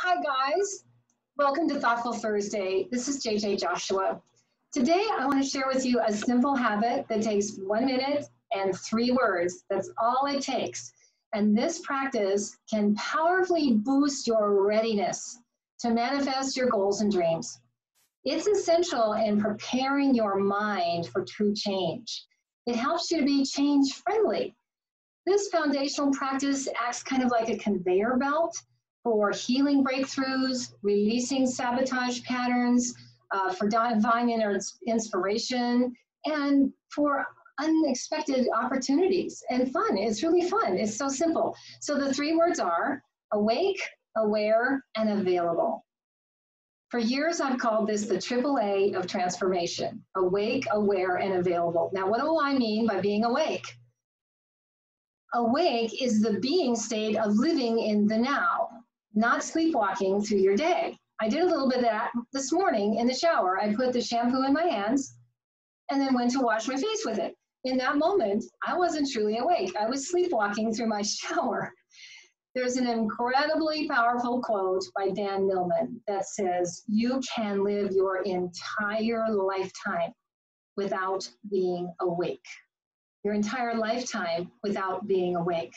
Hi guys, welcome to Thoughtful Thursday. This is JJ Joshua. Today I want to share with you a simple habit that takes 1 minute and 3 words. That's all it takes. And this practice can powerfully boost your readiness to manifest your goals and dreams. It's essential in preparing your mind for true change. It helps you to be change friendly. This foundational practice acts kind of like a conveyor belt for healing breakthroughs, releasing sabotage patterns, for divine inspiration, and for unexpected opportunities and fun. It's really fun. It's so simple. So the 3 words are awake, aware, and available. For years, I've called this the AAA of transformation: awake, aware, and available. Now, what do I mean by being awake? Awake is the being state of living in the now, not sleepwalking through your day. I did a little bit of that this morning in the shower. I put the shampoo in my hands and then went to wash my face with it. In that moment, I wasn't truly awake. I was sleepwalking through my shower. There's an incredibly powerful quote by Dan Millman that says, "You can live your entire lifetime without being awake." Your entire lifetime without being awake.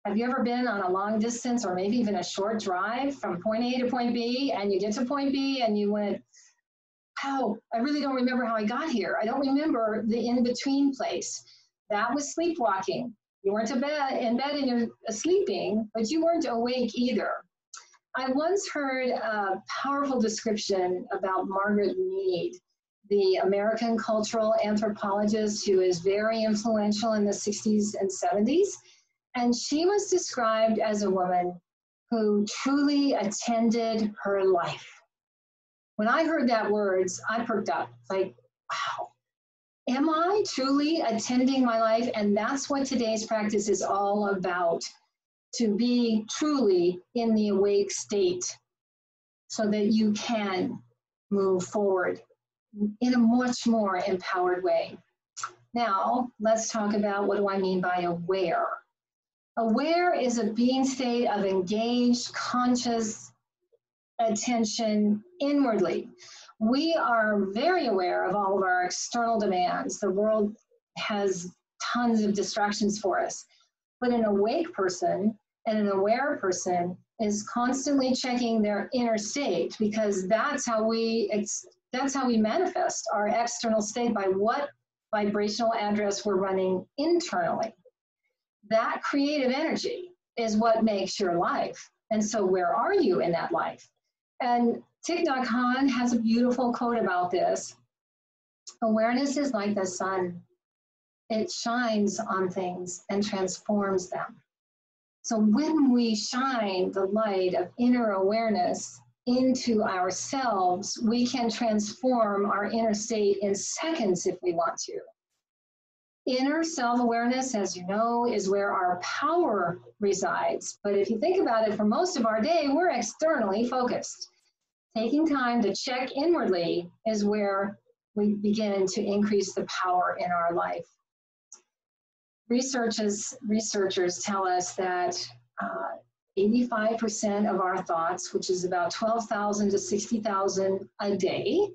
Have you ever been on a long distance or maybe even a short drive from point A to point B, and you get to point B and you went, wow, I really don't remember how I got here. I don't remember the in-between place. That was sleepwalking. You weren't in bed and you're sleeping, but you weren't awake either. I once heard a powerful description about Margaret Mead, the American cultural anthropologist who is very influential in the 60s and 70s. And she was described as a woman who truly attended her life. When I heard that words, I perked up, like, wow, am I truly attending my life? And that's what today's practice is all about, to be truly in the awake state so that you can move forward in a much more empowered way. Now, let's talk about what do I mean by aware. Aware is a being state of engaged, conscious attention inwardly. We are very aware of all of our external demands. The world has tons of distractions for us. But an awake person and an aware person is constantly checking their inner state, because that's how we manifest our external state, by what vibrational address we're running internally. That creative energy is what makes your life. And so where are you in that life? And Thich Nhat Hanh has a beautiful quote about this. Awareness is like the sun. It shines on things and transforms them. So when we shine the light of inner awareness into ourselves, we can transform our inner state in seconds if we want to. Inner self-awareness, as you know, is where our power resides. But if you think about it, for most of our day, we're externally focused. Taking time to check inwardly is where we begin to increase the power in our life. Researchers tell us that 85% of our thoughts, which is about 12,000 to 60,000 a day,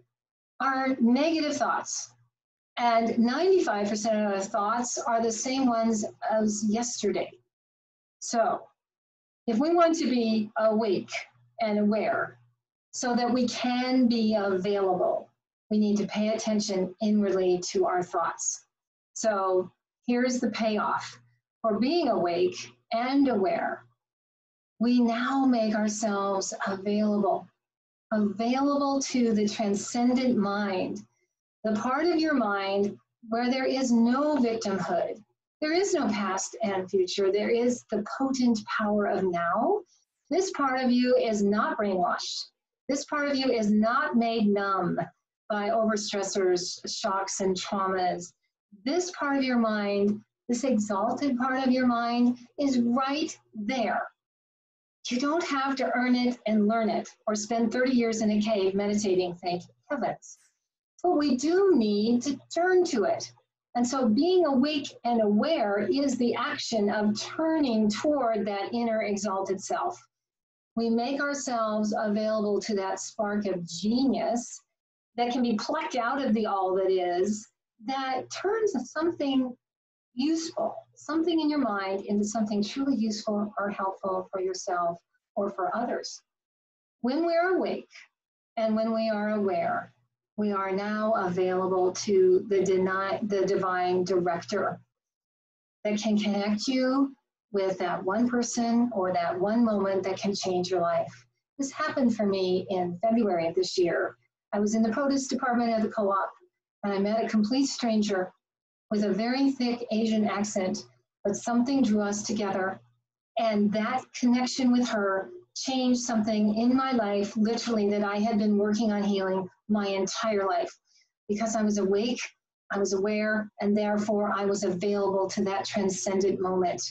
are negative thoughts. And 95% of our thoughts are the same ones as yesterday. So if we want to be awake and aware so that we can be available, we need to pay attention inwardly to our thoughts. So here's the payoff. For being awake and aware, we now make ourselves available to the transcendent mind, the part of your mind where there is no victimhood, there is no past and future, there is the potent power of now. This part of you is not brainwashed. This part of you is not made numb by overstressors, shocks, and traumas. This part of your mind, this exalted part of your mind, is right there. You don't have to earn it and learn it, or spend 30 years in a cave meditating, thank heavens. But we do need to turn to it. And so being awake and aware is the action of turning toward that inner exalted self. we make ourselves available to that spark of genius that can be plucked out of the all that is, that turns something useful, something in your mind, into something truly useful or helpful for yourself or for others. When we're awake and when we are aware, we are now available to the divine director that can connect you with that one person or that one moment that can change your life. This happened for me in February of this year. I was in the produce department at the co-op, and I met a complete stranger with a very thick Asian accent, but something drew us together. And that connection with her changed something in my life, literally, that I had been working on healing my entire life. Because I was awake, I was aware, and therefore I was available to that transcendent moment.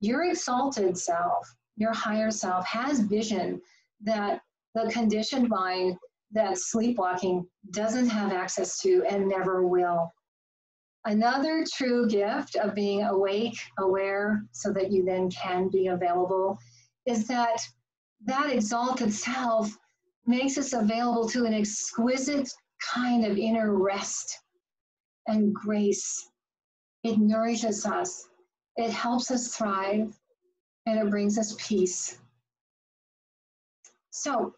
Your exalted self, your higher self, has vision that the conditioned mind, that sleepwalking, doesn't have access to and never will. Another true gift of being awake, aware, so that you then can be available, is that that exalted self makes us available to an exquisite kind of inner rest and grace. It nourishes us, it helps us thrive, and it brings us peace. So,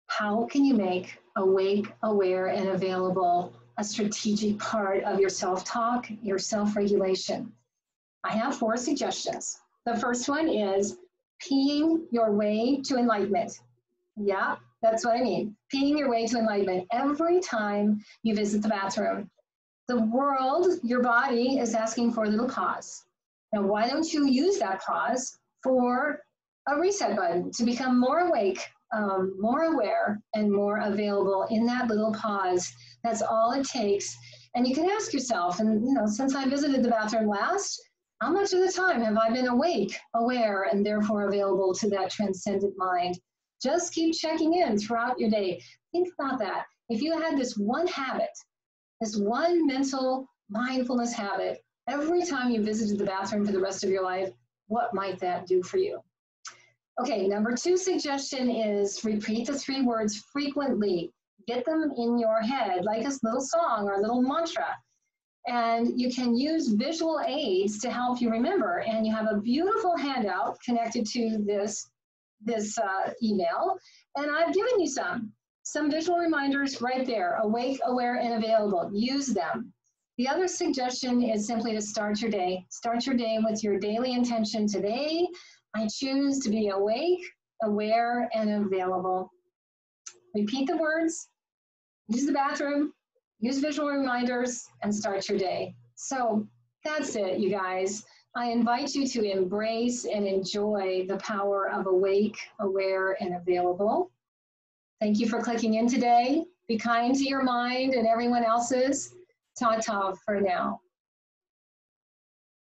how can you make awake, aware, and available a strategic part of your self-talk, your self-regulation? I have 4 suggestions. The first one is peeing your way to enlightenment. Yeah, that's what I mean. Peeing your way to enlightenment. Every time you visit the bathroom, the world, your body, is asking for a little pause. Now, why don't you use that pause for a reset button to become more awake, more aware, and more available in that little pause? That's all it takes. And you can ask yourself, and since I visited the bathroom last, how much of the time have I been awake, aware, and therefore available to that transcendent mind? Just keep checking in throughout your day. Think about that. If you had this one habit, this one mental mindfulness habit, every time you visited the bathroom for the rest of your life, what might that do for you? Okay, number 2 suggestion is repeat the 3 words frequently. Get them in your head like a little song or a little mantra. And you can use visual aids to help you remember. And you have a beautiful handout connected to this email. And I've given you some visual reminders right there: awake, aware, and available. Use them. The other suggestion is simply to start your day. Start your day with your daily intention. Today, I choose to be awake, aware, and available. Repeat the words, use the bathroom, use visual reminders, and start your day. So that's it, you guys. I invite you to embrace and enjoy the power of awake, aware, and available. Thank you for clicking in today. Be kind to your mind and everyone else's. Ta-ta for now.